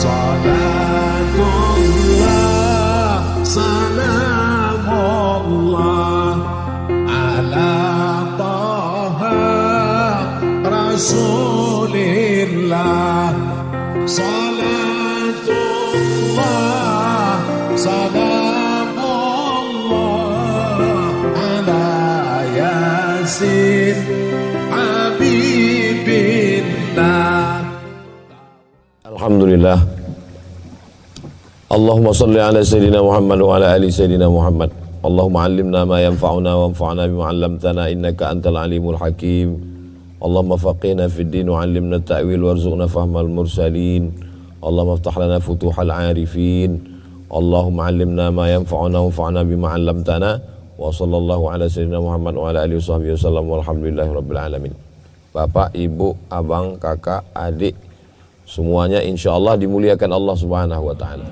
Salatullah, salamullah ala Taha Rasulillah. Salatullah, salamullah ala Yasin Habibillah. Alhamdulillah. Allahumma salli ala Sayyidina Muhammad wa ala ali Sayyidina Muhammad. Allahumma allimna ma yanfa'una wa anfa'na bima 'allamtana innaka antal alimul hakim. Allahumma faqihna fid din wa 'allimna ta'wil warzuqna fahmal mursalin. Allahumma iftah lana futuhal 'arifin. Allahumma 'allimna ma yanfa'una wa anfa'na bima 'allamtana. Wa sallallahu ala Sayyidina Muhammad wa ala alihi wasallam walhamdulillahi rabbil alamin. Bapak, Ibu, Abang, Kakak, Adik, semuanya insya Allah dimuliakan Allah Subhanahu wa ta'ala.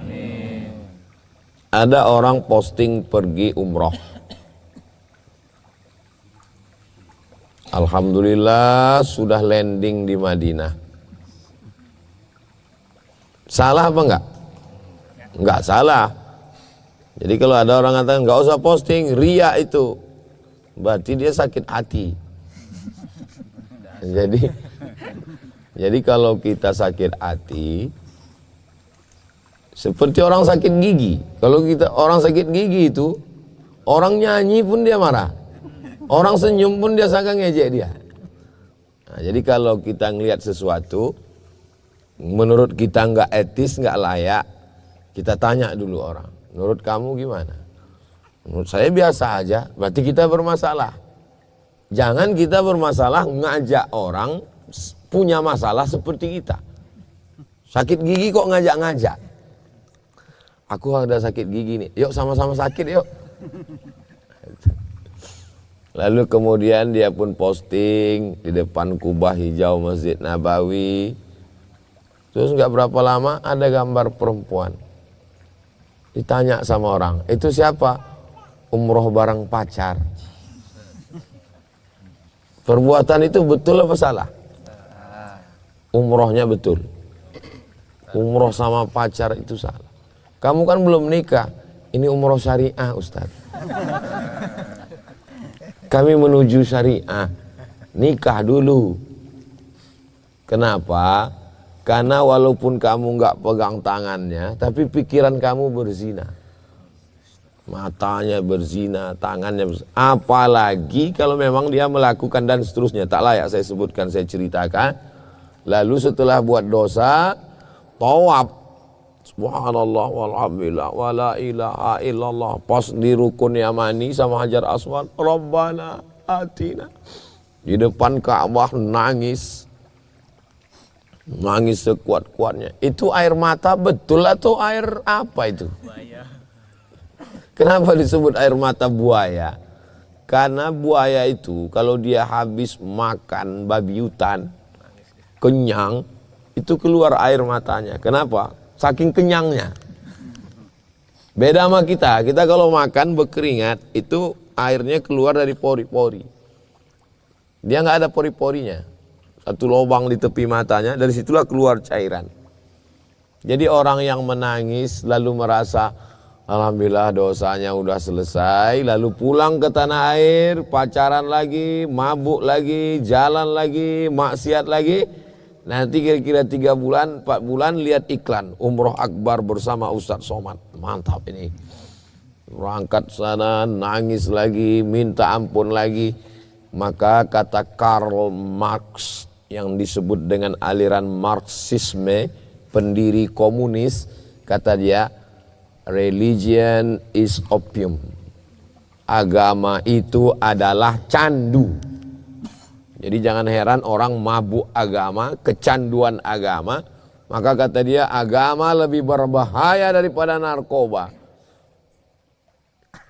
Ada orang posting pergi umroh. Alhamdulillah sudah landing di Madinah. Salah apa enggak? Enggak salah. Jadi kalau ada orang katakan enggak usah posting, ria itu, berarti dia sakit hati. Jadi kalau kita sakit hati, seperti orang sakit gigi. Kalau kita orang sakit gigi itu, orang nyanyi pun dia marah, orang senyum pun dia sangka ngejek dia. Nah, jadi kalau kita ngelihat sesuatu, menurut kita nggak etis, nggak layak, kita tanya dulu orang, menurut kamu gimana? Menurut saya biasa aja, berarti kita bermasalah. Jangan kita bermasalah ngajak orang punya masalah seperti kita. Sakit gigi kok ngajak-ngajak? Aku ada sakit gigi nih, yuk sama-sama sakit yuk. Lalu kemudian dia pun posting di depan kubah hijau Masjid Nabawi. Terus nggak berapa lama ada gambar perempuan. Ditanya sama orang, itu siapa? Umroh bareng pacar. Perbuatan itu betul apa salah? Umrohnya betul. Umroh sama pacar itu salah. Kamu kan belum nikah. Ini umroh syariah, Ustaz. Kami menuju syariah. Nikah dulu. Kenapa? Karena walaupun kamu nggak pegang tangannya, tapi pikiran kamu berzina. Matanya berzina, tangannya berzina. Apalagi kalau memang dia melakukan dan seterusnya. Tak layak saya sebutkan, saya ceritakan. Lalu setelah buat dosa, tawaf, subhanallah walhamdulillah wala ilaha illallah, pas di rukun yamani sama Hajar Aswad, Rabbana atina, di depan Ka'bah nangis sekuat-kuatnya. Itu air mata betul atau air apa itu? Buaya. Kenapa disebut air mata buaya? Karena buaya itu kalau dia habis makan babi hutan, kenyang, itu keluar air matanya. Kenapa? Saking kenyangnya. Beda sama kita kalau makan berkeringat, itu airnya keluar dari pori-pori. Dia nggak ada pori-porinya. Satu lubang di tepi matanya, dari situlah keluar cairan. Jadi orang yang menangis lalu merasa, alhamdulillah dosanya udah selesai, lalu pulang ke tanah air, pacaran lagi, mabuk lagi, jalan lagi, maksiat lagi. Nanti kira-kira 3 bulan, 4 bulan lihat iklan umroh akbar bersama Ustadz Somad. Mantap ini. Berangkat sana, nangis lagi, minta ampun lagi. Maka kata Karl Marx yang disebut dengan aliran Marxisme, pendiri komunis, kata dia, religion is opium. Agama itu adalah candu. Jadi jangan heran orang mabuk agama, kecanduan agama. Maka kata dia, agama lebih berbahaya daripada narkoba.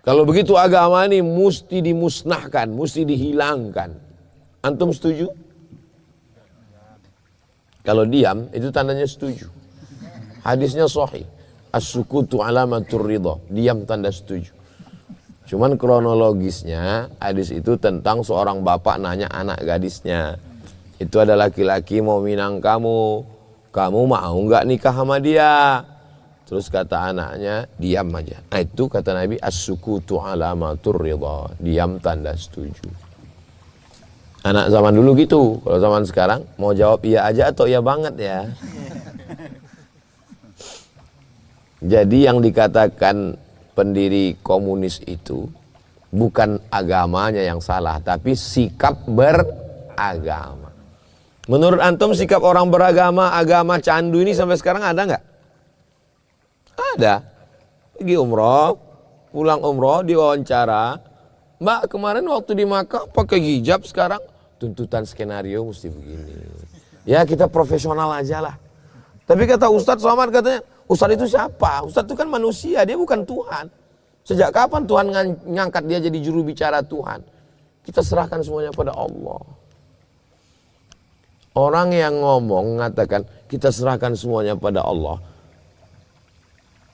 Kalau begitu agama ini mesti dimusnahkan, mesti dihilangkan. Antum setuju? Kalau diam, itu tandanya setuju. Hadisnya sahih. As-sukutu alamatur ridha. Diam tanda setuju. Cuman kronologisnya, hadis itu tentang seorang bapak nanya anak gadisnya. Itu ada laki-laki mau minang kamu. kamu mau nggak nikah sama dia? Terus kata anaknya, diam aja. Nah itu kata Nabi, as-sukutu alamatur ridha. Diam tanda setuju. Anak zaman dulu gitu. Kalau zaman sekarang mau jawab iya aja atau iya banget ya. Jadi yang dikatakan pendiri komunis itu bukan agamanya yang salah, tapi sikap beragama. Menurut antum sikap orang beragama, agama candu ini sampai sekarang ada nggak? Ada. Pergi umroh, pulang umroh, diwawancara. Mbak, kemarin waktu di Makkah pakai hijab, sekarang tuntutan skenario mesti begini. Ya kita profesional aja lah. Tapi kata Ustadz Somad katanya, Ustadz itu siapa? Ustadz itu kan manusia, dia bukan Tuhan. Sejak kapan Tuhan ngangkat dia jadi juru bicara Tuhan? Kita serahkan semuanya pada Allah. Orang yang ngomong mengatakan kita serahkan semuanya pada Allah,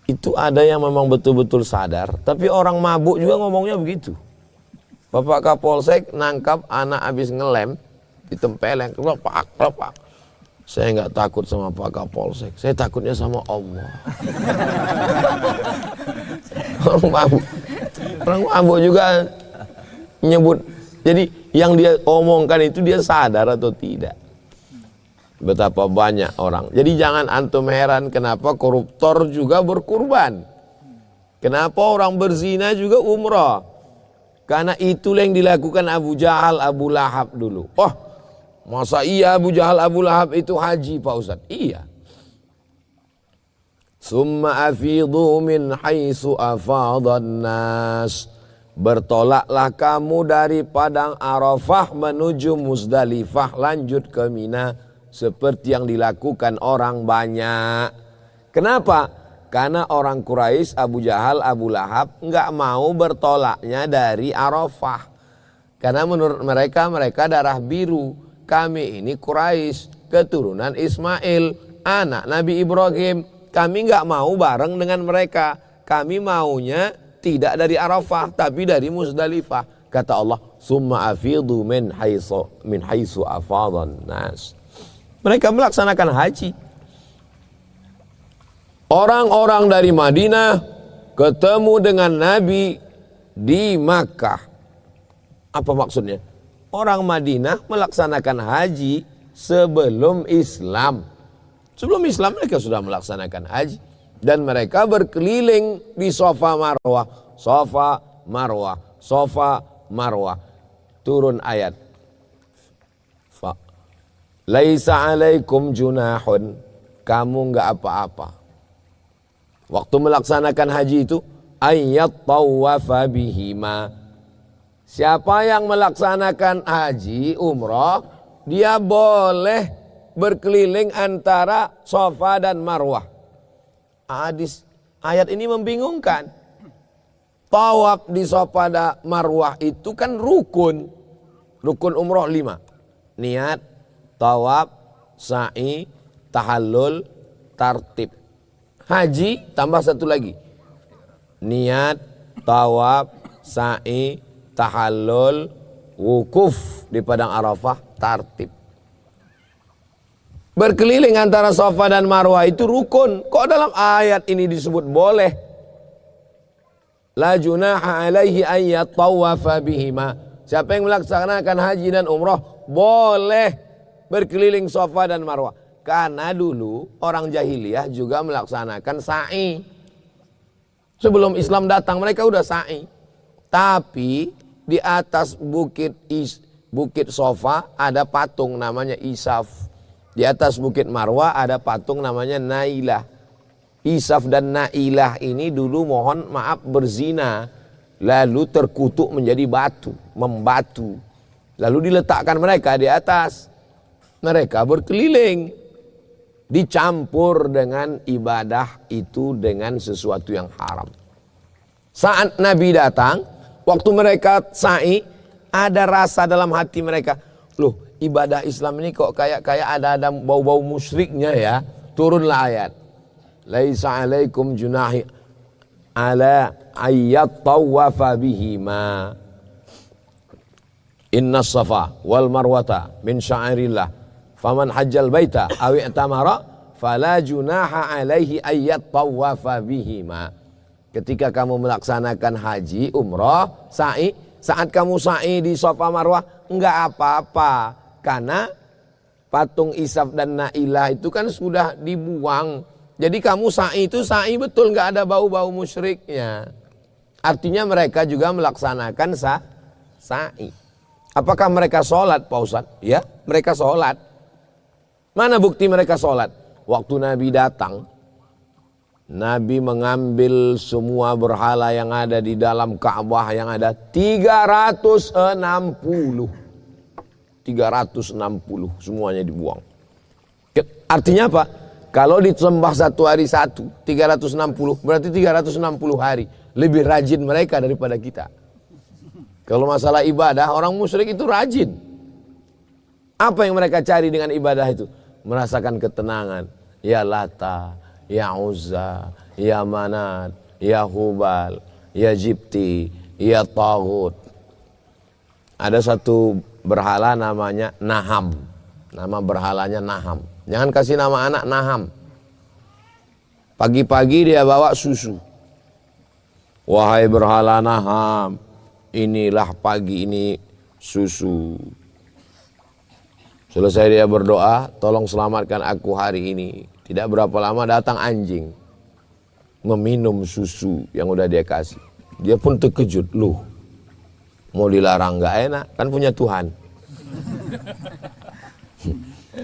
itu ada yang memang betul-betul sadar. Tapi orang mabuk juga ngomongnya begitu. Bapak Kapolsek nangkap anak habis ngelem, ditempeleng, lepak. Saya nggak takut sama Pak Kapolsek, saya takutnya sama Allah. Orang mabuk juga nyebut. Jadi yang dia omongkan itu dia sadar atau tidak. Betapa banyak orang. Jadi jangan antum heran kenapa koruptor juga berkurban. Kenapa orang berzina juga umrah. Karena itulah yang dilakukan Abu Jahal, Abu Lahab dulu. Oh, masa iya Abu Jahal, Abu Lahab itu haji Pak Ustadz? Iya. Summa afidhu min haitsu afadhan nas. Bertolaklah kamu dari padang Arafah menuju Muzdalifah, lanjut ke Mina. Seperti yang dilakukan orang banyak. Kenapa? Karena orang Quraisy, Abu Jahal, Abu Lahab nggak mau bertolaknya dari Arafah. Karena menurut mereka darah biru. Kami ini Quraisy, keturunan Ismail, anak Nabi Ibrahim. Kami nggak mau bareng dengan mereka. Kami maunya tidak dari Arafah, tapi dari Muzdalifah. Kata Allah, summa afidhu min haitsu afadhan nas. Mereka melaksanakan haji. Orang-orang dari Madinah ketemu dengan Nabi di Makkah. Apa maksudnya? Orang Madinah melaksanakan haji sebelum Islam. Sebelum Islam mereka sudah melaksanakan haji. Dan mereka berkeliling di Safa Marwah. Safa Marwah. Safa Marwah. Turun ayat. Laisa alaikum junahun. Kamu enggak apa-apa. Waktu melaksanakan haji itu ayyat tawafa bihima. Siapa yang melaksanakan haji umrah, dia boleh berkeliling antara Safa dan Marwah. Ayat ini membingungkan. Tawaf di Safa dan Marwah itu kan rukun. Rukun umrah 5. Niat, tawaf, sa'i, tahallul, tartib. Haji tambah satu lagi. Niat, tawaf, sa'i, tahallul, wukuf di padang Arafah, tartib. Berkeliling antara Safa dan Marwah itu rukun. Kok dalam ayat ini disebut boleh? La junaha alaihi ayyat tawafa bihima. Siapa yang melaksanakan haji dan umrah boleh berkeliling Safa dan Marwah. Karena dulu orang jahiliyah juga melaksanakan sa'i. Sebelum Islam datang mereka udah sa'i. Tapi di atas bukit Safa ada patung namanya Isaf. Di atas bukit Marwah ada patung namanya Nailah. Isaf dan Nailah ini dulu mohon maaf berzina. Lalu terkutuk menjadi batu, membatu. Lalu diletakkan mereka di atas. Mereka berkeliling, dicampur dengan ibadah itu dengan sesuatu yang haram. Saat Nabi datang, waktu mereka sa'i, ada rasa dalam hati mereka, loh ibadah Islam ini kok kayak ada bau-bau musyriknya ya. Turunlah ayat, laisa alaikum junahi ala ayyat tawafa bihima. Inna safa wal marwata min syairillah. Faman hajjal baita aw i'tamara fala junaha alaihi ayyat tawafa bihima. Ketika kamu melaksanakan haji, umrah, sa'i, saat kamu sa'i di Safa Marwah, enggak apa-apa. Karena patung Isaf dan Nailah itu kan sudah dibuang. Jadi kamu sa'i itu sa'i betul, enggak ada bau-bau musyriknya. Artinya mereka juga melaksanakan sa'i. Apakah mereka sholat, Pak Ustadz? Ya, mereka sholat. Mana bukti mereka sholat? Waktu Nabi datang, Nabi mengambil semua berhala yang ada di dalam Ka'bah yang ada 360. 360 semuanya dibuang. Artinya apa? Kalau disembah satu hari satu, 360 berarti 360 hari. Lebih rajin mereka daripada kita. Kalau masalah ibadah, orang musyrik itu rajin. Apa yang mereka cari dengan ibadah itu? Merasakan ketenangan. Ya Lata, ya Uzza, ya Manat, ya Hubal, ya Jibti, ya Taghut. Ada satu berhala namanya Naham. Nama berhalanya Naham. Jangan kasih nama anak Naham. Pagi-pagi dia bawa susu. Wahai berhala Naham, inilah pagi ini susu. Selesai dia berdoa, tolong selamatkan aku hari ini. Tidak berapa lama datang anjing, meminum susu yang udah dia kasih. Dia pun terkejut, loh, mau dilarang gak enak, kan punya Tuhan.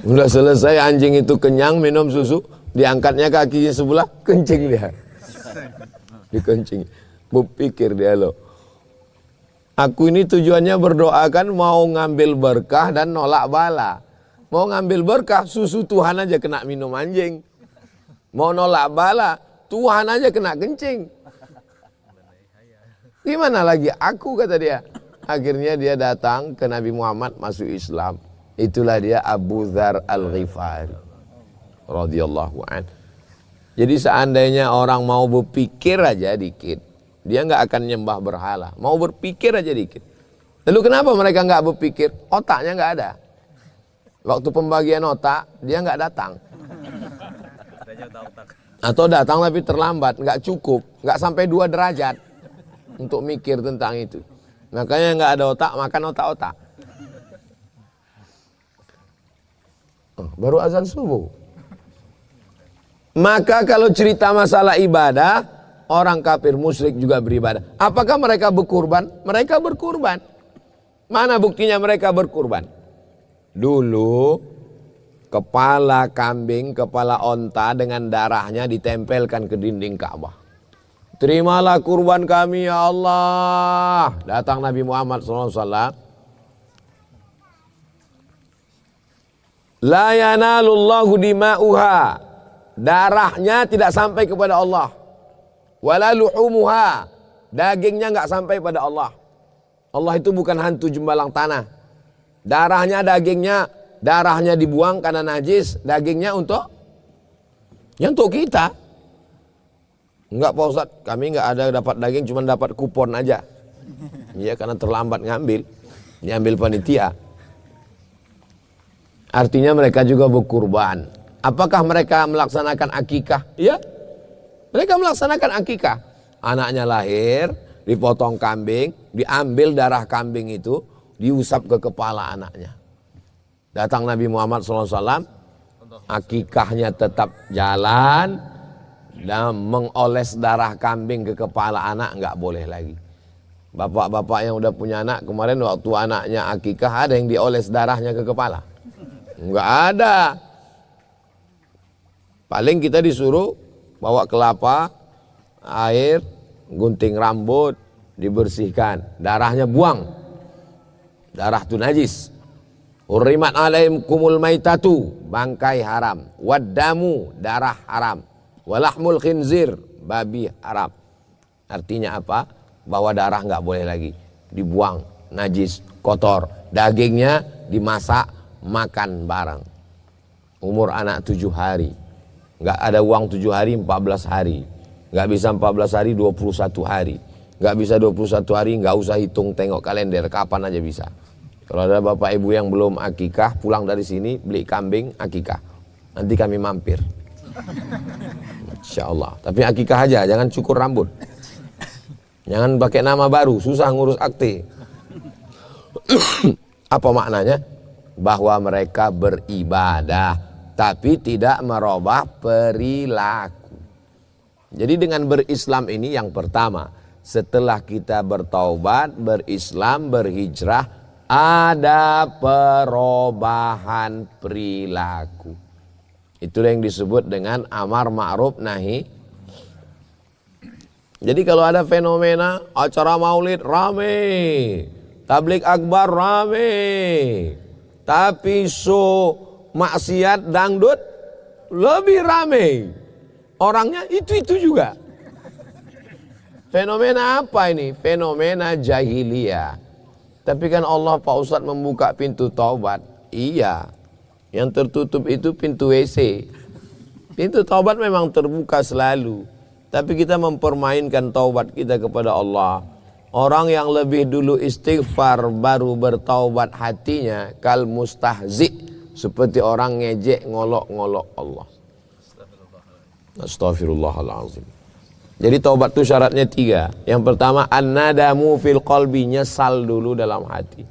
Udah selesai anjing itu kenyang minum susu, diangkatnya kakinya sebelah, kencing dia. Dikencing. Berpikir dia, loh, aku ini tujuannya berdoa kan mau ngambil berkah dan nolak bala. Mau ngambil berkah, susu Tuhan aja kena minum anjing. Mau nolak bala, Tuhan aja kena kencing. Gimana lagi aku, kata dia. Akhirnya dia datang ke Nabi Muhammad, masuk Islam. Itulah dia Abu Dzar Al-Ghifari radhiyallahu anhu. Jadi seandainya orang mau berpikir aja dikit, dia nggak akan nyembah berhala. Mau berpikir aja dikit. Lalu kenapa mereka nggak berpikir? Otaknya nggak ada. Waktu pembagian otak, dia nggak datang. Atau datang tapi terlambat, nggak cukup, nggak sampai 2 derajat untuk mikir tentang itu. Makanya nggak ada otak, makan otak-otak. Baru azan subuh. Maka kalau cerita masalah ibadah, orang kafir musyrik juga beribadah. Apakah mereka berkurban? Mereka berkurban. Mana buktinya mereka berkurban? Dulu kepala kambing, kepala onta dengan darahnya ditempelkan ke dinding Ka'bah. Terimalah kurban kami ya Allah. Datang Nabi Muhammad SAW. La yanalullahu dima'uha. Darahnya tidak sampai kepada Allah. Wala luhumuha. Dagingnya enggak sampai pada Allah. Allah itu bukan hantu jembalang tanah. Darahnya, dagingnya, darahnya dibuang karena najis, dagingnya untuk kita. Enggak Pak Ustadz, kami enggak ada dapat daging, cuma dapat kupon aja. Iya, karena terlambat ngambil, diambil panitia. Artinya mereka juga berkurban. Apakah mereka melaksanakan akikah? Iya, mereka melaksanakan akikah. Anaknya lahir, dipotong kambing, diambil darah kambing itu, diusap ke kepala anaknya. Datang Nabi Muhammad SAW, akikahnya tetap jalan, dan mengoles darah kambing ke kepala anak nggak boleh lagi. Bapak-bapak yang udah punya anak, kemarin waktu anaknya akikah ada yang dioles darahnya ke kepala? Nggak ada. Paling kita disuruh bawa kelapa, air, gunting rambut, dibersihkan, darahnya buang. Darah itu najis. Hurrimat alaikumul maitatu, bangkai haram. Waddamu, darah haram. Walahmul khinzir, babi haram. Artinya apa? Bahwa darah nggak boleh lagi dibuang, najis, kotor. Dagingnya dimasak, makan bareng. Umur anak 7 hari. Nggak ada uang 7 hari, 14 hari. Nggak bisa 14 hari, 21 hari. Nggak bisa 21 hari, nggak usah hitung tengok kalender, kapan aja bisa. Kalau ada bapak ibu yang belum akikah, pulang dari sini beli kambing akikah. Nanti kami mampir. Insya Allah. Tapi akikah aja, jangan cukur rambut. Jangan pakai nama baru, susah ngurus akte. Apa maknanya? Bahwa mereka beribadah, tapi tidak merubah perilaku. Jadi dengan berislam ini yang pertama, setelah kita bertaubat, berislam, berhijrah, ada perubahan perilaku. Itulah yang disebut dengan amar ma'ruf nahi. Jadi kalau ada fenomena acara maulid rame, tablik akbar rame, tapi maksiat dangdut lebih rame, orangnya itu juga. Fenomena apa ini? Fenomena jahiliyah. Tapi kan Allah Pak Ustadz membuka pintu taubat. Iya, yang tertutup itu pintu WC. Pintu taubat memang terbuka selalu, tapi kita mempermainkan taubat kita kepada Allah. Orang yang lebih dulu istighfar baru bertaubat hatinya kal mustahzi, seperti orang ngejek ngolok-ngolok Allah. Astaghfirullahaladzim. Jadi taubat itu syaratnya 3. Yang pertama an-nadamu fil qalbi, nyesal dulu dalam hati.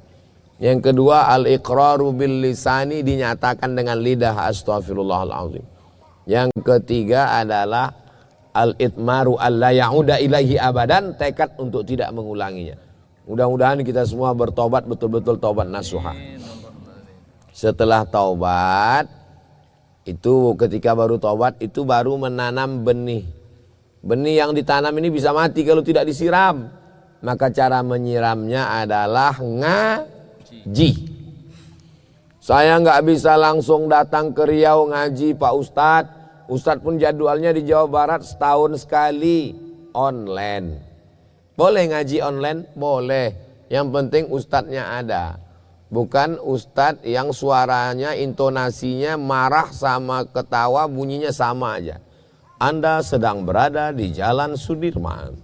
Yang kedua al-iqraru bil lisani, dinyatakan dengan lidah astaghfirullahaladzim. Yang ketiga adalah al-itmaru alla ya'uda ilaihi abadan, tekad untuk tidak mengulanginya. Mudah-mudahan kita semua bertobat betul-betul taubat nasuha. Setelah taubat itu, ketika baru taubat itu baru menanam benih. Benih yang ditanam ini bisa mati kalau tidak disiram. Maka cara menyiramnya adalah ngaji. Saya nggak bisa langsung datang ke Riau ngaji Pak Ustadz. Ustadz pun jadwalnya di Jawa Barat setahun sekali online. Boleh ngaji online? Boleh. Yang penting ustadznya ada. Bukan ustadz yang suaranya, intonasinya marah sama ketawa bunyinya sama aja. Anda sedang berada di Jalan Sudirman.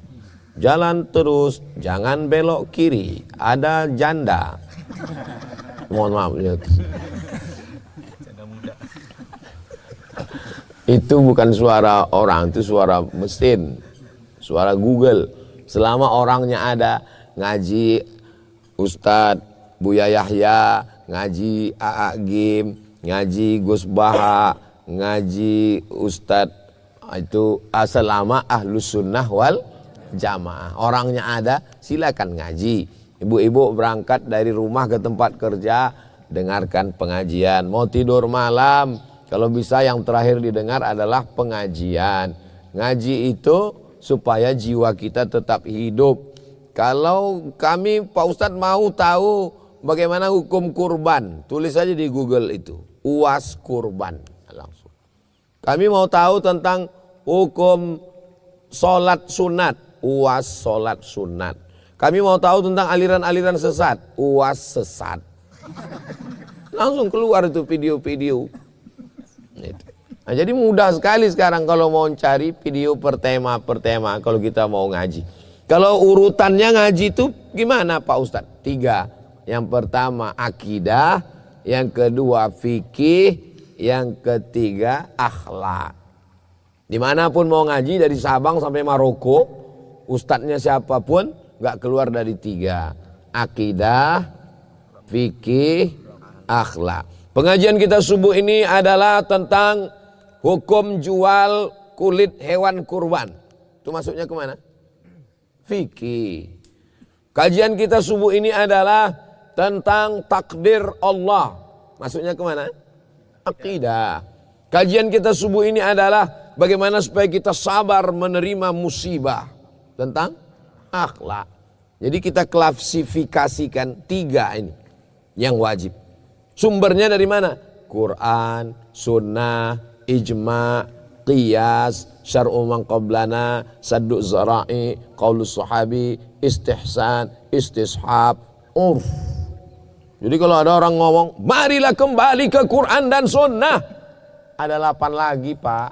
Jalan terus, jangan belok kiri. Ada janda. Mohon maaf. Itu bukan suara orang, itu suara mesin, suara Google. Selama orangnya ada, ngaji Ustadz Buya Yahya, ngaji A.A. Gim, ngaji Gus Baha, ngaji Ustadz itu selama ahlus sunnah wal jamaah. Orangnya ada, silakan ngaji. Ibu-ibu berangkat dari rumah ke tempat kerja, dengarkan pengajian. Mau tidur malam, kalau bisa yang terakhir didengar adalah pengajian. Ngaji itu supaya jiwa kita tetap hidup. Kalau kami Pak Ustadz mau tahu bagaimana hukum kurban, tulis saja di Google itu, UAS kurban langsung. Kami mau tahu tentang hukum sholat sunat, UAS sholat sunat. Kami mau tahu tentang aliran-aliran sesat, UAS sesat. Langsung keluar itu video-video. Nah, jadi mudah sekali sekarang kalau mau cari video per tema kalau kita mau ngaji. Kalau urutannya ngaji itu gimana Pak Ustadz? 3. Yang pertama akidah, yang kedua fikih, yang ketiga akhlak. Dimanapun mau ngaji, dari Sabang sampai Maroko, ustadznya siapapun gak keluar dari 3. Akidah, fikih, akhlak. Pengajian kita subuh ini adalah tentang hukum jual kulit hewan kurban. Itu masuknya kemana? Fikih. Kajian kita subuh ini adalah tentang takdir Allah. Masuknya kemana? Akidah. Kajian kita subuh ini adalah bagaimana supaya kita sabar menerima musibah. Tentang akhlak. Jadi kita klasifikasikan 3 ini yang wajib. Sumbernya dari mana? Quran, sunnah, ijma', qiyas, syar'u man qablana, saddu zara'i, qaulus sahabi, istihsan, istishab, urf. Jadi kalau ada orang ngomong, marilah kembali ke Quran dan sunnah. Ada 8 lagi Pak.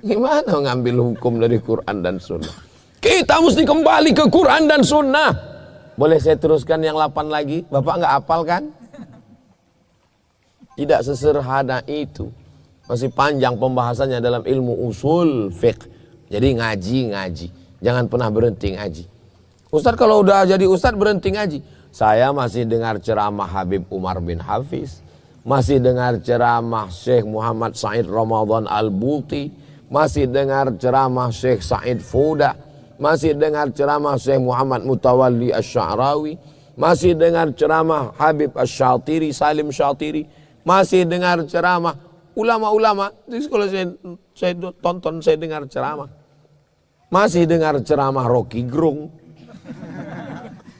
Gimana ngambil hukum dari Quran dan sunnah? Kita mesti kembali ke Quran dan sunnah. Boleh saya teruskan yang 8 lagi? Bapak nggak hafal kan? Tidak sesederhana itu. Masih panjang pembahasannya dalam ilmu usul fiqh. Jadi ngaji. Jangan pernah berhenti ngaji. Ustadz kalau udah jadi ustadz berhenti ngaji. Saya masih dengar ceramah Habib Umar bin Hafiz. Masih dengar ceramah Syekh Muhammad Said Ramadan Al-Buti. Masih dengar ceramah Syekh Said Fuda. Masih dengar ceramah Syekh Muhammad Mutawalli Asy-Sya'rawi. Masih dengar ceramah Habib Asy-Syatiri, Salim Syatiri. Masih dengar ceramah ulama-ulama. Jadi kalau saya tonton, saya dengar ceramah. Masih dengar ceramah Rocky Gerung.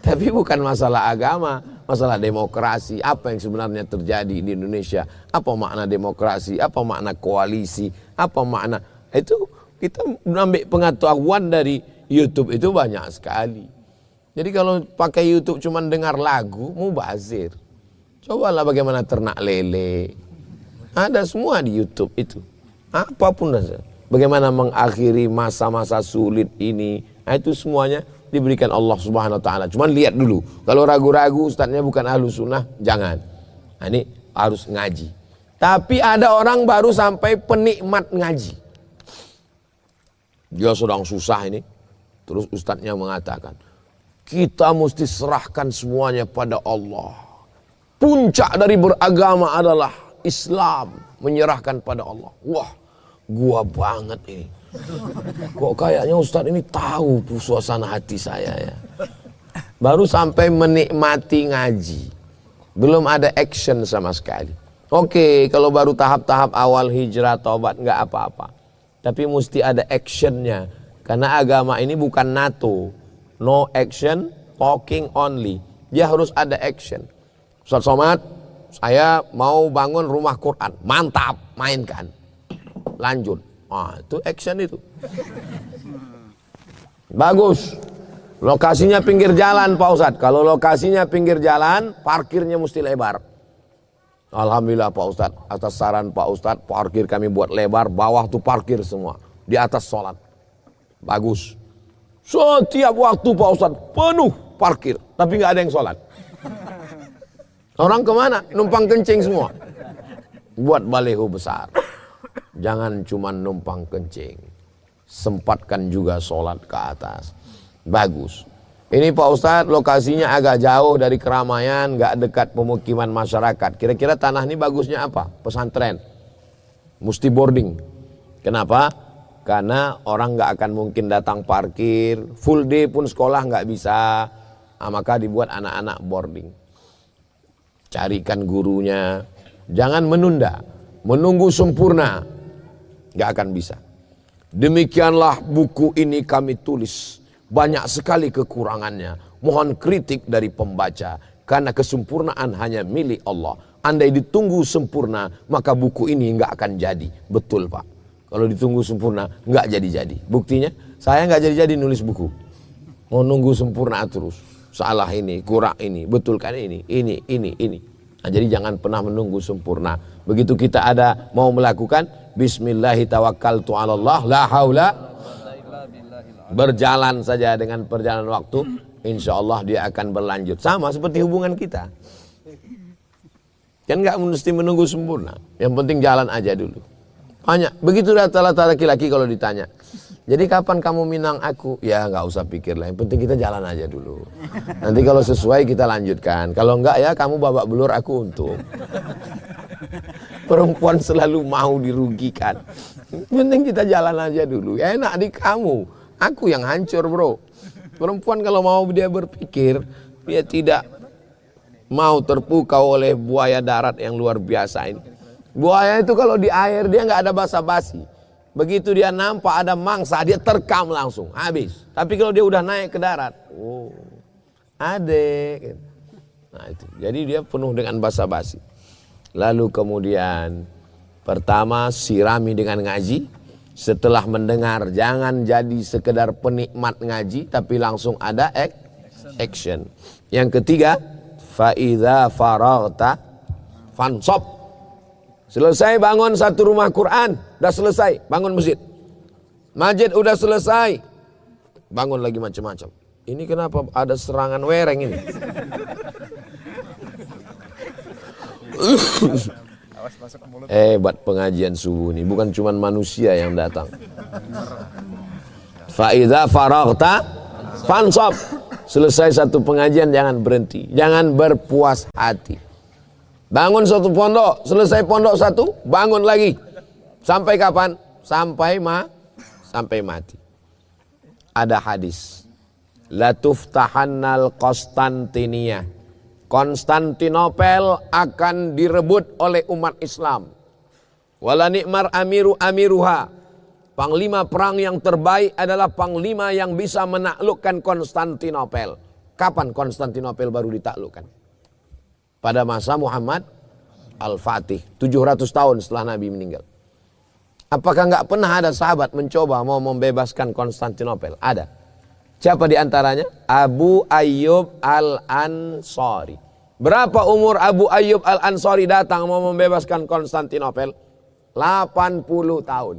Tapi bukan masalah agama, masalah demokrasi. Apa yang sebenarnya terjadi di Indonesia? Apa makna demokrasi? Apa makna koalisi? Apa makna? Itu kita mengambil pengetahuan dari YouTube itu banyak sekali. Jadi kalau pakai YouTube cuma dengar lagu, mubazir. Cobalah bagaimana ternak lele. Ada semua di YouTube itu. Apapun saja. Bagaimana mengakhiri masa-masa sulit ini. Nah, itu semuanya diberikan Allah Subhanahu wa taala. Cuman lihat dulu. Kalau ragu-ragu ustadznya bukan ahlu sunnah, jangan. Nah, ini harus ngaji. Tapi ada orang baru sampai penikmat ngaji. Dia sedang susah ini. Terus ustadznya mengatakan, kita mesti serahkan semuanya pada Allah. Puncak dari beragama adalah Islam, menyerahkan pada Allah. Wah, gua banget ini. Kok kayaknya ustadz ini tahu suasana hati saya ya. Baru sampai menikmati ngaji. Belum ada action sama sekali. Oke, kalau baru tahap-tahap awal hijrah, taubat, nggak apa-apa. Tapi mesti ada actionnya. Karena agama ini bukan NATO. No action, talking only. Dia harus ada action. Ustaz Somad, saya mau bangun rumah Quran. Mantap, mainkan. Lanjut. Ah, itu action itu. Bagus. Lokasinya pinggir jalan Pak Ustadz. Kalau lokasinya pinggir jalan, parkirnya mesti lebar. Alhamdulillah Pak Ustadz. Atas saran Pak Ustadz, parkir kami buat lebar. Bawah tuh parkir semua. Di atas sholat. Bagus. Setiap waktu Pak Ustadz penuh parkir. Tapi nggak ada yang sholat. Orang kemana? Numpang kencing semua. Buat baleho besar. Jangan cuma numpang kencing. Sempatkan juga sholat ke atas. Bagus. Ini Pak Ustadz lokasinya agak jauh dari keramaian, gak dekat pemukiman masyarakat. Kira-kira tanah ini bagusnya apa? Pesantren. Mesti boarding. Kenapa? Karena orang gak akan mungkin datang parkir. Full day pun sekolah gak bisa. Nah, maka dibuat anak-anak boarding. Carikan gurunya. Jangan menunda. Menunggu sempurna. Gak akan bisa. Demikianlah buku ini kami tulis. Banyak sekali kekurangannya. Mohon kritik dari pembaca. Karena kesempurnaan hanya milik Allah. Andai ditunggu sempurna, maka buku ini nggak akan jadi. Betul Pak. Kalau ditunggu sempurna, nggak jadi-jadi. Buktinya, saya nggak jadi-jadi nulis buku. Mau nunggu sempurna terus. Salah ini, kurang ini, betulkan ini. Nah, jadi jangan pernah menunggu sempurna. Begitu kita ada mau melakukan, Bismillahirrahmanirrahim. La haula. Berjalan saja dengan perjalanan waktu, insya Allah dia akan berlanjut. Sama seperti hubungan kita. Kan nggak mesti menunggu sempurna. Yang penting jalan aja dulu. Banyak. Begitu rata-rata laki-laki kalau ditanya. Jadi kapan kamu minang aku? Ya nggak usah pikir lah. Yang penting kita jalan aja dulu. Nanti kalau sesuai kita lanjutkan. Kalau enggak ya kamu babak belur, aku untung. Perempuan selalu mau dirugikan. Yang penting kita jalan aja dulu. Ya enak di kamu. Aku yang hancur bro. Perempuan kalau mau dia berpikir, dia tidak mau terpukau oleh buaya darat yang luar biasa ini. Buaya itu kalau di air dia nggak ada basa-basi. Begitu dia nampak ada mangsa, dia terkam langsung, habis. Tapi kalau dia udah naik ke darat, oh, adek. Nah itu, jadi dia penuh dengan basa-basi. Lalu kemudian pertama sirami dengan ngaji. Setelah mendengar, jangan jadi sekedar penikmat ngaji, tapi langsung ada action. Yang ketiga, faidza faraghta fansab. Selesai bangun satu rumah Quran, udah selesai, bangun masjid. Masjid udah selesai, bangun lagi macam-macam. Ini kenapa ada serangan wereng ini? Hebat pengajian subuh ini, bukan cuma manusia yang datang. Fa idza faraghta fansab. Selesai satu pengajian jangan berhenti, jangan berpuas hati. Bangun satu pondok, selesai pondok satu, bangun lagi. Sampai kapan? Sampai mati. Ada hadis. La tuftahannal Konstantinia. Konstantinopel akan direbut oleh umat Islam. Wala ni'mar amiruha. Panglima perang yang terbaik adalah panglima yang bisa menaklukkan Konstantinopel. Kapan Konstantinopel baru ditaklukkan? Pada masa Muhammad Al-Fatih, 700 tahun setelah Nabi meninggal. Apakah nggak pernah ada sahabat mencoba mau membebaskan Konstantinopel? Ada. Siapa di antaranya? Abu Ayyub Al-Ansari. Berapa umur Abu Ayyub Al-Ansari datang mau membebaskan Konstantinopel? 80 tahun.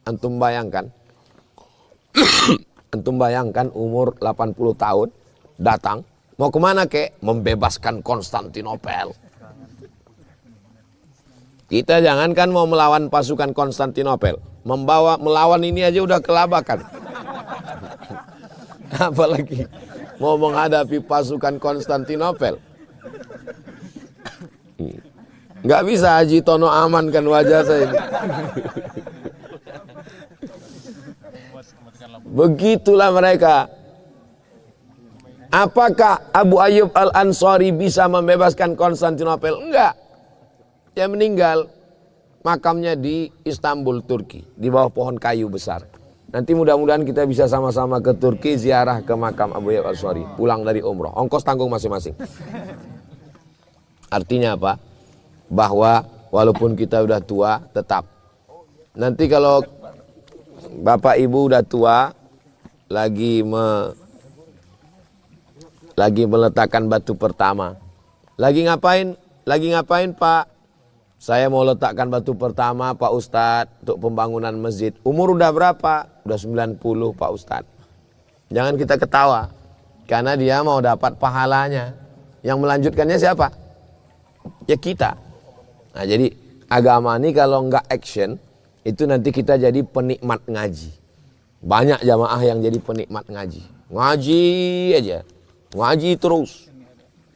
Antum bayangkan. Antum bayangkan umur 80 tahun datang. Mau kemana kek? Membebaskan Konstantinopel. Kita jangankan mau melawan pasukan Konstantinopel. Melawan ini aja udah kelabakan. Apalagi mau menghadapi pasukan Konstantinopel. Nggak bisa Haji Tono amankan wajah saya ini. Begitulah mereka. Apakah Abu Ayyub Al-Ansari bisa membebaskan Konstantinopel? Enggak. Dia meninggal. Makamnya di Istanbul, Turki. Di bawah pohon kayu besar. Nanti mudah-mudahan kita bisa sama-sama ke Turki ziarah ke makam Abu Ayyub Al-Ansari. Pulang dari umroh. Ongkos tanggung masing-masing. Artinya apa? Bahwa walaupun kita udah tua, tetap. Nanti kalau Bapak Ibu udah tua, lagi meletakkan batu pertama. Lagi ngapain Pak? Saya mau letakkan batu pertama Pak Ustadz untuk pembangunan masjid. Umur udah berapa? Udah 90 Pak Ustadz. Jangan kita ketawa. Karena dia mau dapat pahalanya. Yang melanjutkannya siapa? Ya kita. Nah jadi agama ini kalau nggak action, itu nanti kita jadi penikmat ngaji. Banyak jamaah yang jadi penikmat ngaji. Ngaji aja. Ngaji terus.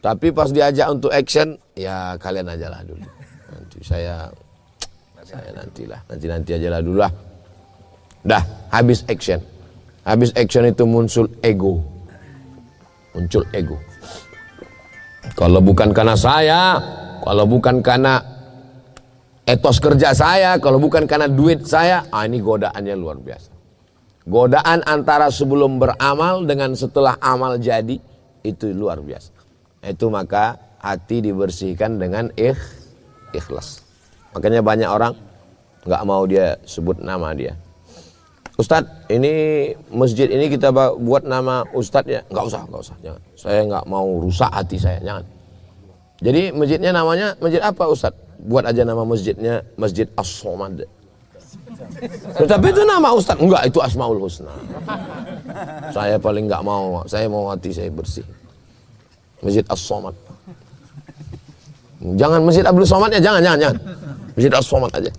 Tapi pas diajak untuk action, ya kalian ajalah dulu. Nanti saya nantilah. Nanti ajalah dulu lah. Dah, habis action. Habis action itu muncul ego. Muncul ego. Kalau bukan karena saya, kalau bukan karena etos kerja saya, kalau bukan karena duit saya, ini godaannya luar biasa. Godaan antara sebelum beramal dengan setelah amal jadi, itu luar biasa. Itu maka hati dibersihkan dengan ikhlas. Makanya banyak orang nggak mau dia sebut nama dia. Ustadz, ini masjid ini kita buat nama Ustadz ya? Nggak usah, jangan. Saya nggak mau rusak hati saya, jangan. Jadi masjidnya namanya masjid apa Ustadz? Buat aja nama masjidnya Masjid As-Somad. Tapi itu nama Ustadz. Enggak, itu Asmaul Husna. Saya paling nggak mau. Saya mau hati saya bersih. Masjid As-Somad. Jangan Masjid Abdul Somad ya, jangan. Masjid As-Somad aja.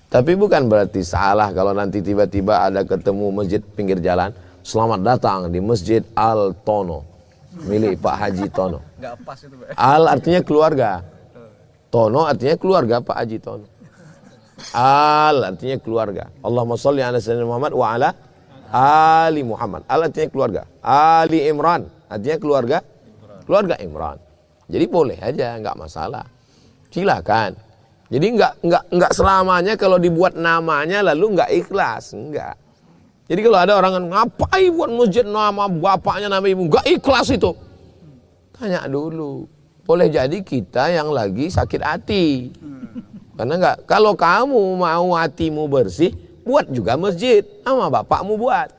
Tapi bukan berarti salah kalau nanti tiba-tiba ada ketemu masjid pinggir jalan. Selamat datang di Masjid Al-Tono. Milik Pak Haji Tono. Al artinya keluarga. Tono artinya keluarga Pak Haji Tono. Al artinya keluarga. Allahumma sholli ala sayyidina Muhammad wa ala ali Muhammad. Al artinya keluarga. Ali Imran artinya keluarga. Keluarga Imran. Jadi boleh aja, nggak masalah. Silakan. Jadi nggak selamanya kalau dibuat namanya lalu nggak ikhlas, enggak. Jadi kalau ada orang yang ngapain buat masjid nama bapaknya nama ibu, nggak ikhlas itu. Tanya dulu. Boleh jadi kita yang lagi sakit hati. Karena enggak, kalau kamu mau hatimu bersih, buat juga masjid sama bapakmu buat.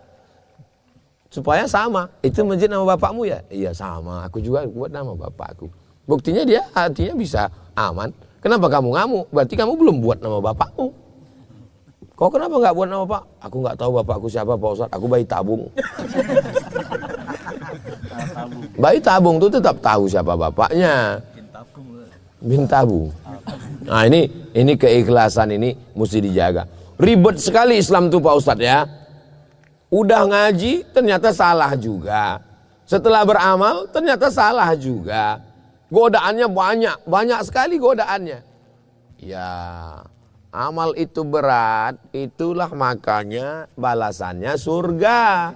Supaya sama. Itu masjid nama bapakmu ya? Iya sama, aku juga buat nama bapakku. Buktinya dia hatinya bisa aman. Kenapa kamu ngamuk? Berarti kamu belum buat nama bapakmu. Kau kenapa nggak buat nama Pak? Aku nggak tahu bapakku siapa Pak Ustadz. Aku bayi tabung. Bayi tabung tuh tetap tahu siapa bapaknya. bin tabung. Nah ini keikhlasan ini mesti dijaga. Ribet sekali Islam tuh Pak Ustadz ya. Udah ngaji ternyata salah juga. Setelah beramal ternyata salah juga. Godaannya banyak sekali godaannya. Ya, amal itu berat, itulah makanya balasannya surga.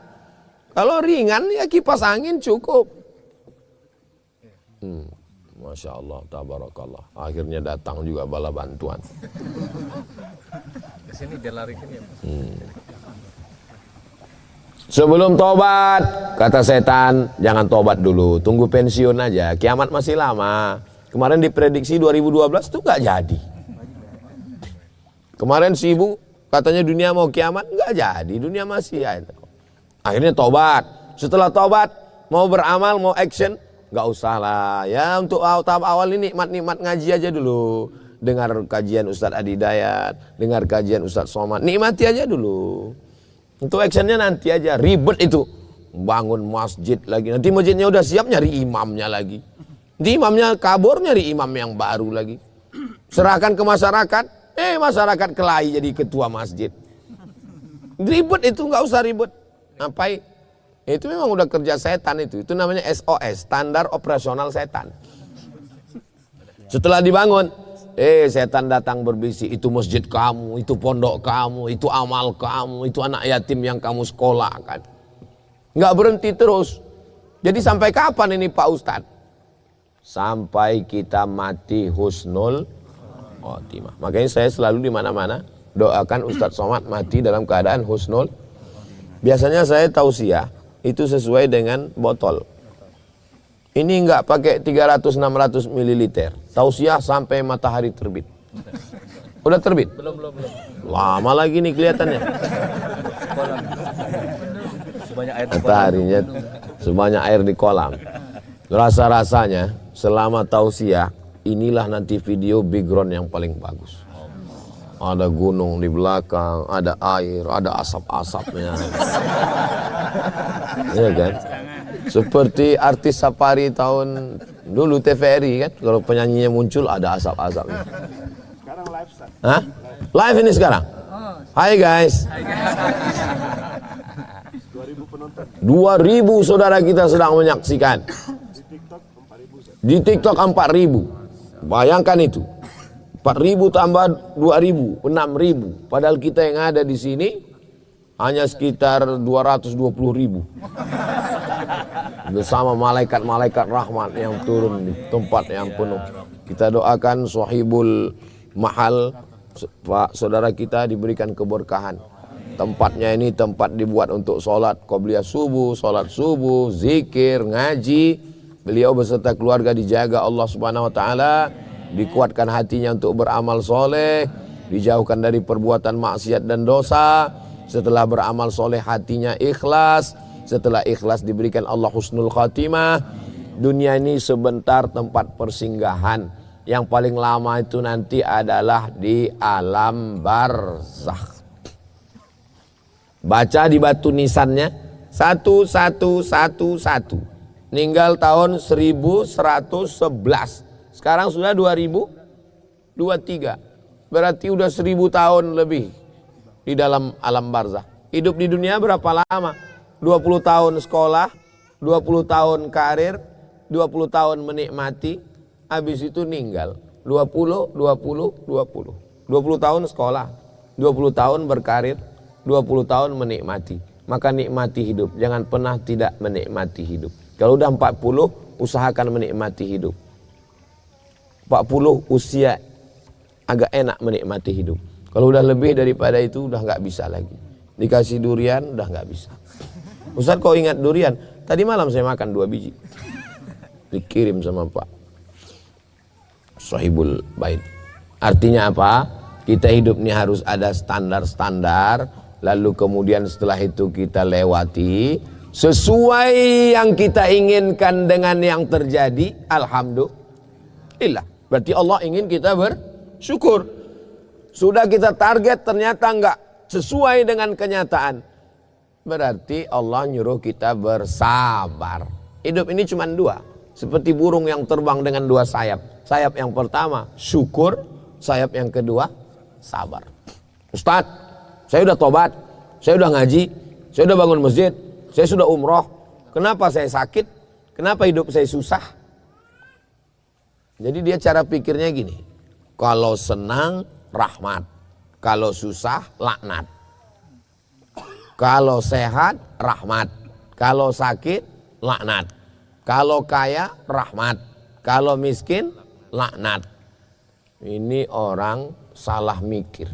Kalau ringan ya kipas angin cukup. Masya Allah, tabarakallah. Akhirnya datang juga bala bantuan. Di sini dia lari sini ya. Sebelum tobat, kata setan, jangan tobat dulu, tunggu pensiun aja. Kiamat masih lama. Kemarin diprediksi 2012 tuh nggak jadi. Kemarin sibuk, katanya dunia mau kiamat, nggak jadi, dunia masih ya. Akhirnya tobat. Setelah tobat, mau beramal, mau action, nggak usah lah. Ya untuk tahap awal ini nikmat ngaji aja dulu. Dengar kajian Ustadz Adi Dayat, dengar kajian Ustadz Somad, nikmati aja dulu. Untuk actionnya nanti aja, ribet itu. Bangun masjid lagi, nanti masjidnya udah siap nyari imamnya lagi. Nanti imamnya kabur nyari imam yang baru lagi. Serahkan ke masyarakat, masyarakat kelahi jadi ketua masjid. Ribet itu, nggak usah ribet. Ngapain? Itu memang udah kerja setan itu namanya SOS, standar operasional setan. Setelah dibangun, setan datang berbisik, itu masjid kamu, itu pondok kamu, itu amal kamu, itu anak yatim yang kamu sekolahkan. Nggak berhenti terus. Jadi sampai kapan ini Pak Ustadz? Sampai kita mati husnul khotimah. Makanya saya selalu di mana-mana doakan Ustadz Somad mati dalam keadaan husnul. Biasanya saya tausiah itu sesuai dengan botol. Ini enggak pakai 300-600 ml. Tausiah sampai matahari terbit. Udah terbit? Belum. Lama lagi nih kelihatannya. Sebanyak air di Mataharinya sebanyak air di kolam. Rasa-rasanya selama tausiah inilah nanti video background yang paling bagus. Ada gunung di belakang, ada air, ada asap-asapnya. Iya kan? Seperti artis safari tahun dulu TVRI kan, kalau penyanyinya muncul ada asap-asapnya. Sekarang live Ustaz. Hah? Live ini sekarang? Hai guys. 2000 penonton. 2000 saudara kita sedang menyaksikan. Di TikTok 4000 Ustaz. Di TikTok 4000. Bayangkan itu. 4000 tambah 2000, 6000. Padahal kita yang ada di sini hanya sekitar 220.000. Bersama malaikat-malaikat rahmat yang turun di tempat yang penuh. Kita doakan sahibul mahal, Pak saudara kita diberikan keberkahan. Tempatnya ini tempat dibuat untuk sholat qobliyah subuh, sholat subuh, zikir, ngaji. Beliau beserta keluarga dijaga Allah Subhanahu wa taala, dikuatkan hatinya untuk beramal soleh, dijauhkan dari perbuatan maksiat dan dosa. Setelah beramal soleh hatinya ikhlas. Setelah ikhlas diberikan Allah husnul khatimah. Dunia ini sebentar tempat persinggahan. Yang paling lama itu nanti adalah di alam barzakh. Baca di batu nisannya 1111. Meninggal tahun 1111. Sekarang sudah 2023. Berarti udah 1000 tahun lebih di dalam alam barzakh. Hidup di dunia berapa lama? 20 tahun sekolah, 20 tahun karir, 20 tahun menikmati, habis itu meninggal. 20 tahun sekolah, 20 tahun berkarir, 20 tahun menikmati. Maka nikmati hidup, jangan pernah tidak menikmati hidup. Kalau udah 40, usahakan menikmati hidup. 40 usia agak enak menikmati hidup. Kalau udah lebih daripada itu udah nggak bisa lagi. Dikasih durian udah nggak bisa. Ustaz kok ingat durian? Tadi malam saya makan 2 biji. Dikirim sama Pak Sahibul Bait. Artinya apa? Kita hidup ini harus ada standar-standar. Lalu kemudian setelah itu kita lewati sesuai yang kita inginkan dengan yang terjadi. Alhamdulillah. Berarti Allah ingin kita bersyukur. Sudah kita target ternyata enggak sesuai dengan kenyataan. Berarti Allah nyuruh kita bersabar. Hidup ini cuma 2. seperti burung yang terbang dengan dua sayap. Sayap yang pertama syukur, sayap yang kedua sabar. Ustadz, saya udah tobat, saya udah ngaji, saya udah bangun masjid, saya sudah umroh. Kenapa saya sakit? Kenapa hidup saya susah? Jadi dia cara pikirnya gini. Kalau senang rahmat, kalau susah laknat. Kalau sehat rahmat, kalau sakit laknat. Kalau kaya rahmat, kalau miskin laknat. Ini orang salah mikir.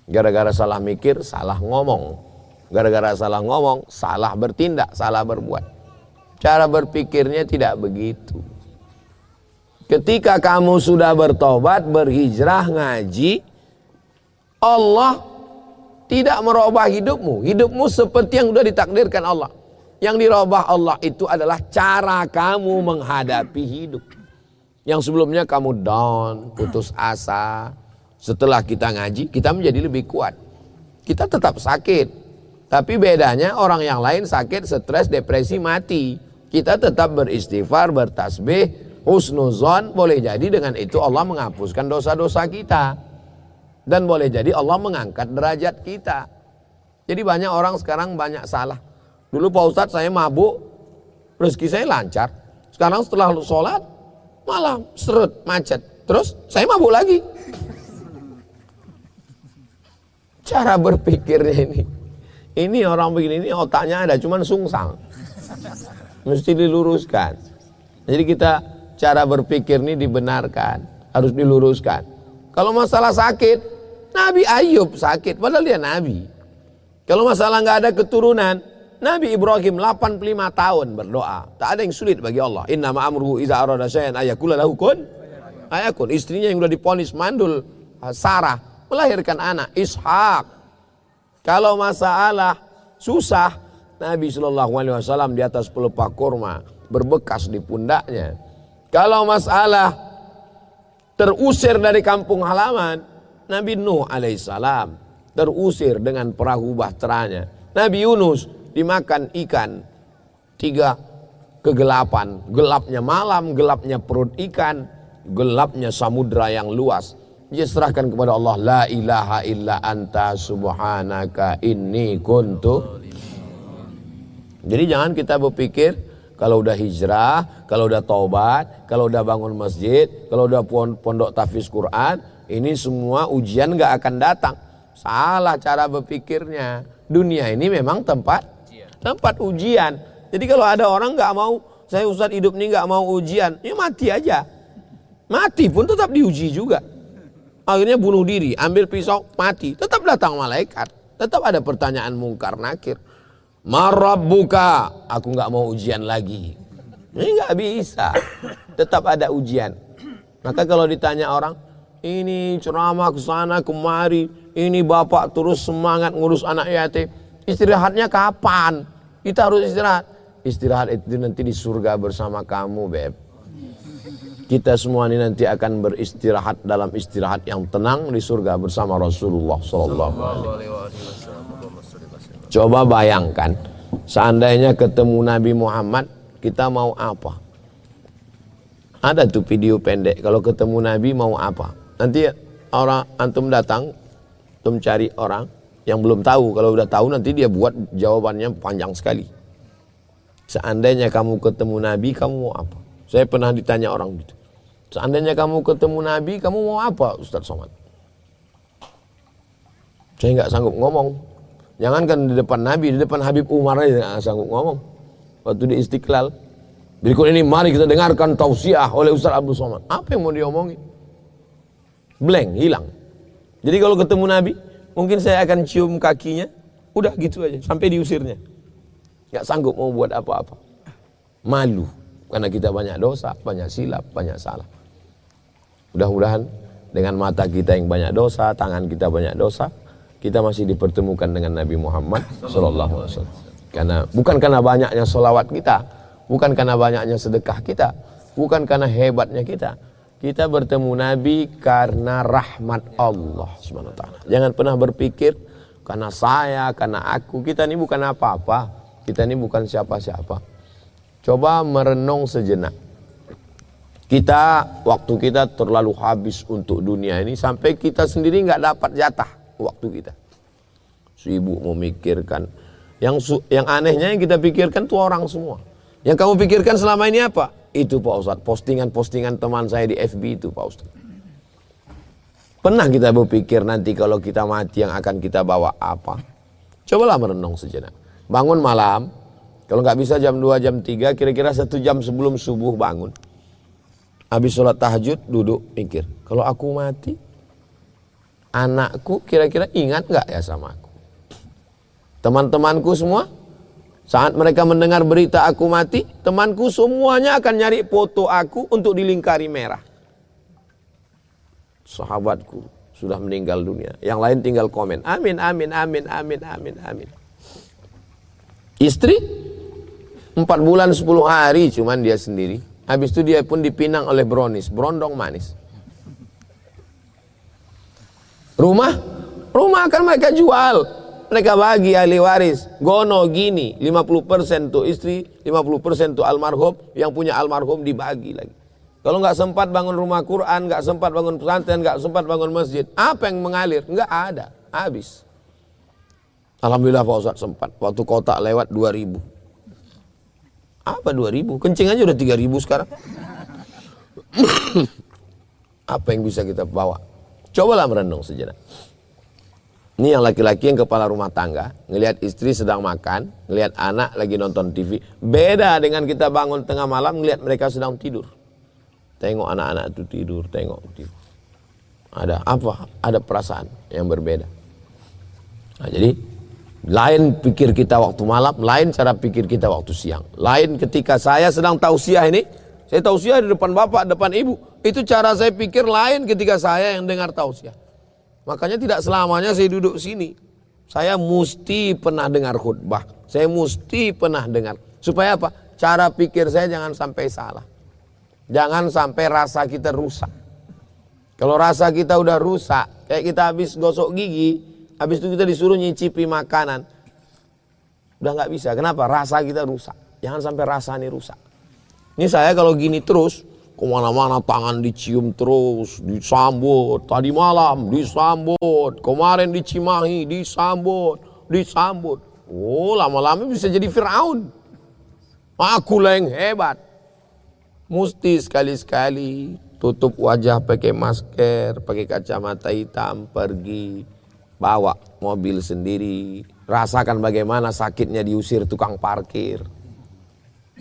Gara-gara salah mikir, salah ngomong. Gara-gara salah ngomong, salah bertindak, salah berbuat. Cara berpikirnya tidak begitu. Ketika kamu sudah bertobat, berhijrah, ngaji, Allah tidak merubah hidupmu. Hidupmu seperti yang sudah ditakdirkan Allah. Yang dirubah Allah itu adalah cara kamu menghadapi hidup. Yang sebelumnya kamu down, putus asa. Setelah kita ngaji, kita menjadi lebih kuat. Kita tetap sakit. Tapi bedanya orang yang lain sakit, stres, depresi, mati. Kita tetap beristighfar, bertasbih, husnuzon, boleh jadi dengan itu Allah menghapuskan dosa-dosa kita. Dan boleh jadi Allah mengangkat derajat kita. Jadi banyak orang sekarang banyak salah. Dulu Pak Ustadz saya mabuk, rezeki saya lancar. Sekarang setelah sholat, malah seret, macet. Terus saya mabuk lagi. Cara berpikirnya ini orang begini, ini otaknya ada, cuman sungsang. Mesti diluruskan. Jadi kita cara berpikir ini dibenarkan, harus diluruskan. Kalau masalah sakit, Nabi Ayub sakit, padahal dia Nabi. Kalau masalah nggak ada keturunan, Nabi Ibrahim 85 tahun berdoa. Tak ada yang sulit bagi Allah. Innama amruhu iza arada syai'an ayakula lahu kun ayakun. Istrinya yang sudah diponis mandul, Sarah, melahirkan anak Ishak. Kalau masalah susah, Nabi SAW di atas pelepah kurma berbekas di pundaknya. Kalau masalah terusir dari kampung halaman, Nabi Nuh alaihissalam terusir dengan perahu bahteranya. Nabi Yunus dimakan ikan 3 kegelapan, gelapnya malam, gelapnya perut ikan, gelapnya samudra yang luas. Dia serahkan kepada Allah, la ilaha illa anta subhanaka inni kuntu. Jadi jangan kita berpikir kalau udah hijrah, kalau udah taubat, kalau udah bangun masjid, kalau udah pondok tahfiz Quran, ini semua ujian gak akan datang. Salah cara berpikirnya. Dunia ini memang tempat ujian. Jadi kalau ada orang gak mau, saya Ustadz hidup ini gak mau ujian, ya mati aja. Mati pun tetap diuji juga. Akhirnya bunuh diri, ambil pisau, mati. Tetap datang malaikat. Tetap ada pertanyaan mungkar nakir. Marabbuka, aku nggak mau ujian lagi. Ini nggak bisa. Tetap ada ujian. Maka kalau ditanya orang, ini ceramah kesana kemari, ini bapak terus semangat ngurus anak yatim. Istirahatnya kapan? Kita harus istirahat. Istirahat itu nanti di surga bersama kamu, Beb. Kita semua ini nanti akan beristirahat dalam istirahat yang tenang di surga bersama Rasulullah sallallahu alaihi wasallam. Coba bayangkan, seandainya ketemu Nabi Muhammad, kita mau apa? Ada tuh video pendek, kalau ketemu Nabi mau apa? Nanti orang antum datang, antum cari orang yang belum tahu. Kalau udah tahu nanti dia buat jawabannya panjang sekali. Seandainya kamu ketemu Nabi, kamu mau apa? Saya pernah ditanya orang gitu. Seandainya kamu ketemu Nabi, kamu mau apa, Ustadz Somad? Saya nggak sanggup ngomong. Jangankan di depan Nabi, di depan Habib Umar aja nggak sanggup ngomong. Waktu di Istiqlal. Berikut ini mari kita dengarkan tausiah oleh Ustadz Abdul Somad. Apa yang mau diomongin? Blank, hilang. Jadi kalau ketemu Nabi, mungkin saya akan cium kakinya. Udah gitu aja, sampai diusirnya. Nggak sanggup mau buat apa-apa. Malu. Karena kita banyak dosa, banyak silap, banyak salah. Mudah-mudahan dengan mata kita yang banyak dosa, tangan kita banyak dosa, kita masih dipertemukan dengan Nabi Muhammad SAW. Karena bukan karena banyaknya sholawat kita, bukan karena banyaknya sedekah kita, bukan karena hebatnya kita. Kita bertemu Nabi karena rahmat Allah SWT. Jangan pernah berpikir karena saya, karena aku. Kita ini bukan apa-apa. Kita ini bukan siapa-siapa. Coba merenung sejenak. Waktu kita terlalu habis untuk dunia ini sampai kita sendiri nggak dapat jatah waktu kita. Sibuk memikirkan. Yang anehnya yang kita pikirkan tuh orang semua. Yang kamu pikirkan selama ini apa? Itu Pak Ustadz, postingan-postingan teman saya di FB itu Pak Ustadz. Pernah kita berpikir nanti kalau kita mati yang akan kita bawa apa? Cobalah merenung sejenak. Bangun malam, kalau nggak bisa jam 2, jam 3, kira-kira 1 jam sebelum subuh bangun. Habis sholat tahajud, duduk, mikir. Kalau aku mati, anakku kira-kira ingat nggak ya sama aku? Teman-temanku semua, saat mereka mendengar berita aku mati, temanku semuanya akan nyari foto aku untuk dilingkari merah. Sahabatku sudah meninggal dunia. Yang lain tinggal komen, amin, amin, amin, amin, amin, amin. Istri, 4 bulan 10 hari cuman dia sendiri. Habis itu dia pun dipinang oleh brownies, berondong manis. Rumah akan mereka jual. Mereka bagi ahli waris. Gono gini, 50% tuh istri, 50% tuh almarhum. Yang punya almarhum dibagi lagi. Kalau nggak sempat bangun rumah Quran, nggak sempat bangun pesantren, nggak sempat bangun masjid, apa yang mengalir? Nggak ada, habis. Alhamdulillah Pak Ustadz sempat. Waktu kotak lewat 2000. Apa 2000? Kencing aja udah 3000 sekarang. Apa yang bisa kita bawa? Cobalah merenung sejenak. Ini yang laki-laki yang kepala rumah tangga, ngelihat istri sedang makan, ngelihat anak lagi nonton TV. Beda dengan kita bangun tengah malam, ngelihat mereka sedang tidur. Tengok anak-anak itu tidur, tengok tidur. Ada apa? Ada perasaan yang berbeda. Nah, jadi lain pikir kita waktu malam, lain cara pikir kita waktu siang. Lain ketika saya sedang tausiah ini, saya tausiah di depan bapak, depan ibu. Itu cara saya pikir lain ketika saya yang dengar tausiah. Makanya tidak selamanya saya duduk sini. Saya mesti pernah dengar khutbah. Saya mesti pernah dengar. Supaya apa? Cara pikir saya jangan sampai salah. Jangan sampai rasa kita rusak. Kalau rasa kita udah rusak, kayak kita habis gosok gigi, habis itu kita disuruh nyicipi makanan, udah nggak bisa. Kenapa? Rasa kita rusak. Jangan sampai rasa ini rusak. Ini saya kalau gini terus, kemana-mana tangan dicium terus, disambut. Tadi malam disambut, kemarin di Cimahi disambut. Oh, lama-lama bisa jadi Firaun. Aku lah yang hebat. Mesti sekali-sekali tutup wajah pakai masker, pakai kacamata hitam, pergi. Bawa mobil sendiri, rasakan bagaimana sakitnya diusir tukang parkir,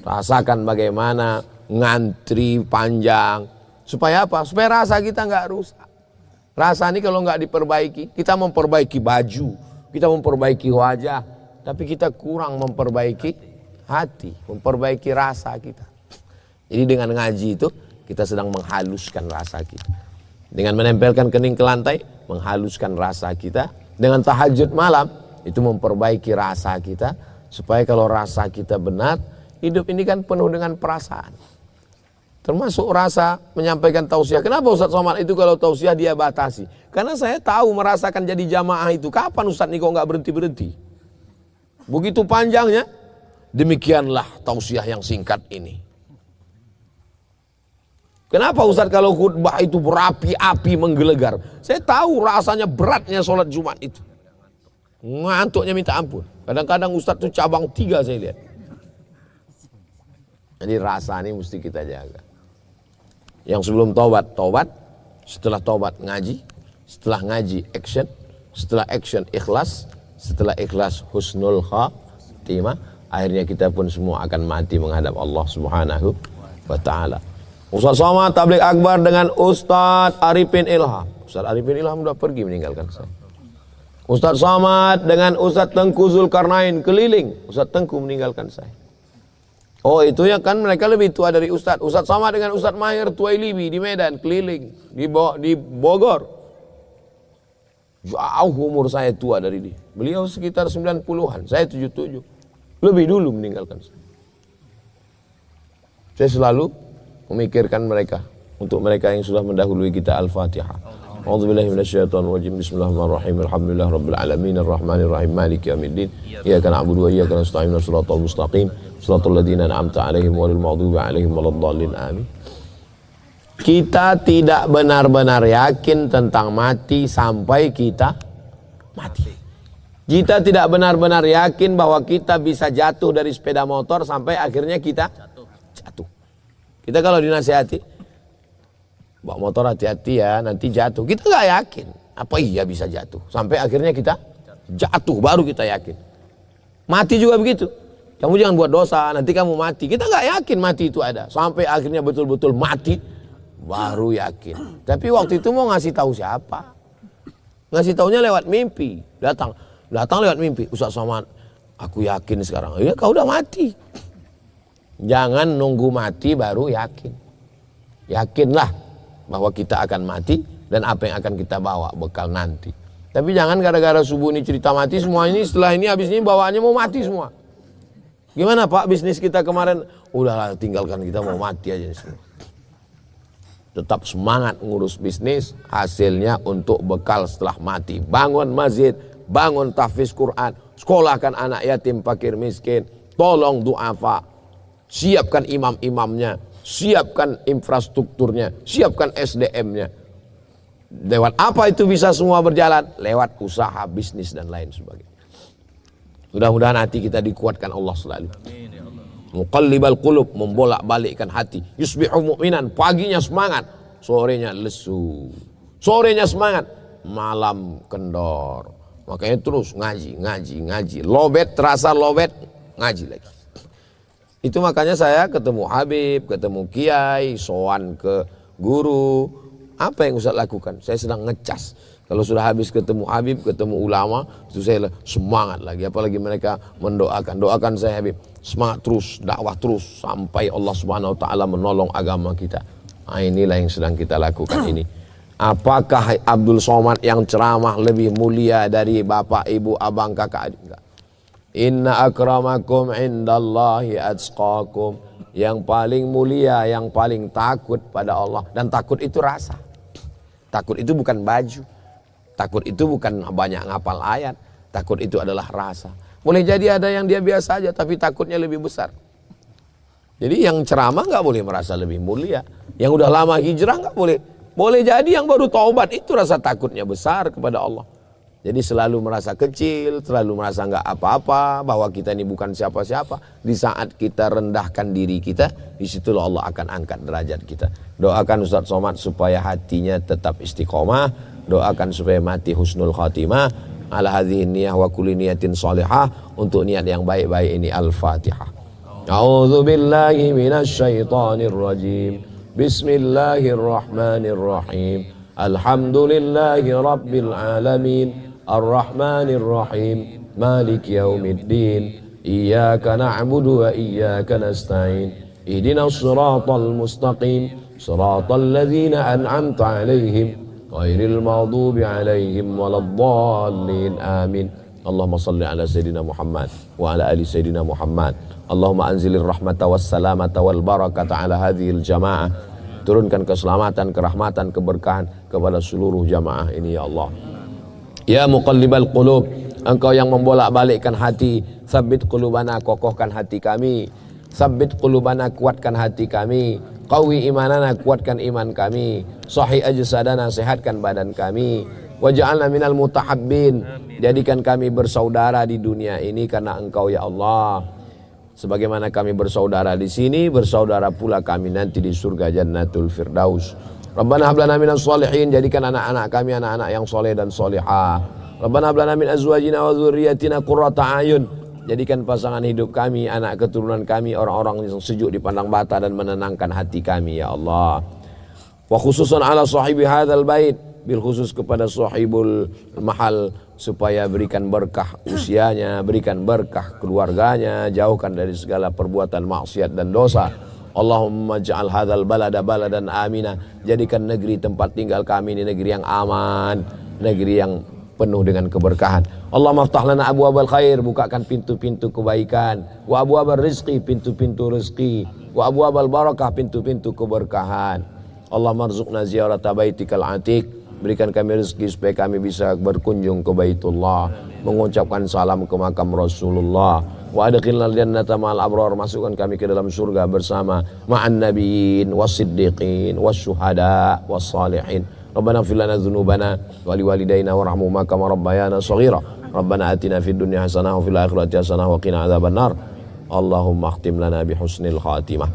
rasakan bagaimana ngantri panjang, supaya apa? Supaya rasa kita nggak rusak. Rasa ini kalau nggak diperbaiki, kita memperbaiki baju, kita memperbaiki wajah, tapi kita kurang memperbaiki hati, memperbaiki rasa kita. Jadi dengan ngaji itu kita sedang menghaluskan rasa kita. Dengan menempelkan kening ke lantai, menghaluskan rasa kita. Dengan tahajud malam, itu memperbaiki rasa kita. Supaya kalau rasa kita benar, hidup ini kan penuh dengan perasaan. Termasuk rasa menyampaikan tausiah. Kenapa Ustaz Somad itu kalau tausiah dia batasi? Karena saya tahu merasakan jadi jamaah itu. Kapan Ustaz ini kok nggak berhenti-berhenti? Begitu panjangnya, demikianlah tausiah yang singkat ini. Kenapa Ustaz kalau khutbah itu berapi-api menggelegar? Saya tahu rasanya beratnya sholat Jumat itu. Ngantuknya minta ampun. Kadang-kadang Ustaz itu cabang 3 saya lihat. Jadi rasa ini mesti kita jaga. Yang sebelum tobat, setelah tobat ngaji, setelah ngaji action, setelah action ikhlas, setelah ikhlas husnul khatimah, akhirnya kita pun semua akan mati menghadap Allah Subhanahu wa ta'ala. Ustaz Somad tabligh akbar dengan Ustaz Arifin Ilham. Ustaz Arifin Ilham sudah pergi meninggalkan saya. Ustaz Somad dengan Ustaz Tengku Zulkarnain keliling. Ustaz Tengku meninggalkan saya. Oh itu ya kan mereka lebih tua dari Ustaz. Ustaz Somad dengan Ustaz Mahir Tuwailibi di Medan keliling. Di Bogor. Jauh umur saya tua dari dia. Beliau sekitar 90-an. Saya 77. Lebih dulu meninggalkan saya. Saya selalu memikirkan mereka, untuk mereka yang sudah mendahului kita. Al-Fatihah. A'udzubillahi minasyaitonir rajim. Bismillahirrahmanirrahim. Alhamdulillahirabbil alamin arrahmanir rahim maliki yaumiddin. Iyyaka na'budu wa iyyaka nasta'in shiratal mustaqim shiratal ladzina an'amta 'alaihim ghairil maghdubi 'alaihim waladdallin. Amin. Kita tidak benar-benar yakin tentang mati sampai kita mati. Kita tidak benar-benar yakin bahwa kita bisa jatuh dari sepeda motor sampai akhirnya kita jatuh. Kita kalau dinasihati, bawa motor hati-hati ya, nanti jatuh. Kita nggak yakin. Apa iya bisa jatuh? Sampai akhirnya kita jatuh, baru kita yakin. Mati juga begitu. Kamu jangan buat dosa, nanti kamu mati. Kita nggak yakin mati itu ada. Sampai akhirnya betul-betul mati, baru yakin. Tapi waktu itu mau ngasih tahu siapa? Ngasih taunya lewat mimpi. Datang lewat mimpi. Ustaz Somad, aku yakin sekarang. Ya kau udah mati. Jangan nunggu mati baru yakin. Yakinlah bahwa kita akan mati dan apa yang akan kita bawa bekal nanti. Tapi jangan gara-gara subuh ini cerita mati semua ini, setelah ini habis ini bawaannya mau mati semua. Gimana Pak bisnis kita kemarin? Udahlah tinggalkan, kita mau mati aja semua. Tetap semangat ngurus bisnis, hasilnya untuk bekal setelah mati. Bangun masjid, bangun tahfiz Quran, sekolahkan anak yatim fakir miskin, tolong duafa, siapkan imam-imamnya, siapkan infrastrukturnya, siapkan SDM-nya. Lewat apa itu bisa semua berjalan? Lewat usaha, bisnis dan lain sebagainya. Mudah-mudahan hati kita dikuatkan Allah selalu. Muqallibal qulub, membolak-balikkan hati. Yusbihu mu'minan, paginya semangat, sorenya lesu. Sorenya semangat, malam kendor. Makanya terus ngaji. Lobet, terasa lobet, ngaji lagi. Itu makanya saya ketemu Habib, ketemu Kiai, sowan ke guru. Apa yang Ustaz lakukan? Saya sedang ngecas. Kalau sudah habis ketemu Habib, ketemu ulama, itu saya semangat lagi. Apalagi mereka mendoakan. Doakan saya Habib, semangat terus, dakwah terus sampai Allah Subhanahu wa taala menolong agama kita. Nah, inilah yang sedang kita lakukan ini. Apakah Abdul Somad yang ceramah lebih mulia dari bapak, ibu, abang, kakak, adik? Enggak. Inna akramakum indallahi atqakum. Yang paling mulia, yang paling takut pada Allah. Dan takut itu rasa. Takut itu bukan baju. Takut itu bukan banyak ngapal ayat. Takut itu adalah rasa. Boleh jadi ada yang dia biasa aja, tapi takutnya lebih besar. Jadi yang ceramah nggak boleh merasa lebih mulia. Yang udah lama hijrah nggak boleh. Boleh jadi yang baru taubat itu rasa takutnya besar kepada Allah. Jadi selalu merasa kecil, selalu merasa nggak apa-apa, bahwa kita ini bukan siapa-siapa. Di saat kita rendahkan diri kita, disitulah Allah akan angkat derajat kita. Doakan Ustaz Somad supaya hatinya tetap istiqomah. Doakan supaya mati husnul khatimah. Ala hadhihi niyah wa kulli niyatin salihah. Untuk niat yang baik-baik ini Al-Fatihah. A'udzu billahi minasyaitonir rajim. Bismillahirrahmanirrahim. Alhamdulillahi rabbil alamin. Ar-Rahmanir Rahim, Malik Yaumiddin, Iyyaka na'budu wa iyyaka nasta'in, Ihdinas siratal mustaqim, siratal ladzina an'amta 'alaihim, ghairil maghdubi 'alaihim waladdallin. Amin. Allahumma shalli ala sayidina Muhammad wa ala ali sayidina Muhammad. Allahumma anzilir rahmata was salamata wal barakata ala hadhil jamaah. Turunkan keselamatan, kerahmatan, keberkahan kepada seluruh jamaah ini ya Allah. Ya muqallibal qulub, engkau yang membolak-balikkan hati, sabbit qulubana, kokohkan hati kami. Sabbit qulubana, kuatkan hati kami. Qawi imanana, kuatkan iman kami. Sahih ajsadana, sehatkan badan kami. Waj'alna minal mutahabbin, jadikan kami bersaudara di dunia ini karena engkau ya Allah. Sebagaimana kami bersaudara di sini, bersaudara pula kami nanti di surga Jannatul Firdaus. Rabbana hab lana minas shalihin, jadikan anak-anak kami anak-anak yang soleh dan solehah. Rabbana hab lana min azwajina wa dzurriyyatina qurrata a'yun, jadikan pasangan hidup kami, anak keturunan kami orang-orang yang sejuk dipandang mata dan menenangkan hati kami ya Allah. Wa khususan ala sahibi hadzal bait, bil khusus kepada sahibul mahal, supaya berikan berkah usianya, berikan berkah keluarganya, jauhkan dari segala perbuatan maksiat dan dosa. Allahumma ja'al hadzal balada baladan amina, jadikan negeri tempat tinggal kami ini negeri yang aman, negeri yang penuh dengan keberkahan. Allahumma aftah lana abwaabal khair, bukakan pintu-pintu kebaikan. Wa abwaabal rizqi, pintu-pintu rezeki. Wa abwaabal barakah, pintu-pintu keberkahan. Allahumma arzuqna ziyarata baitikal atiq, berikan kami rezeki supaya kami bisa berkunjung ke Baitullah, mengucapkan salam ke makam Rasulullah. Wa adkhilnal jannata ma'al abrar, masukkan kami ke dalam surga bersama ma'an nabiyyin was-siddiqin was-syuhada was-salihin. Rabbana ighfir lana dzunubana wa liwalidayna warhamhuma kama rabbayana shaghira. Rabbana atina fid dunya hasanah wa fil akhirati hasanah wa qina adzabannar. Allahumma khtim lana bi husnil khatimah.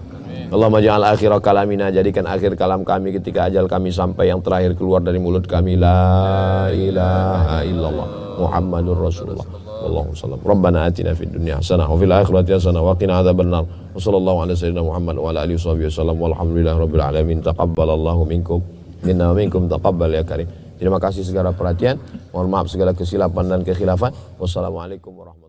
Allahumma ja'al akhir kalamina, jadikan akhir kalam kami ketika ajal kami sampai, yang terakhir keluar dari mulut kami la ilaha illallah Muhammadur Rasulullah. Wallahu sallam. Rabbana atina fid dunya hasanah wa fil akhirati hasanah wa qina adzabannar. Wa sallallahu ala sayyidina Muhammad wa ala alihi wasallam. Walhamdulillahirabbil alamin. Taqabbalallahu minkum minna wa minkum taqabbal ya karim. Terima kasih segala perhatian. Mohon maaf segala kesilapan dan kekhilafan. Wassalamualaikum warahmatullahi wabarakatuh.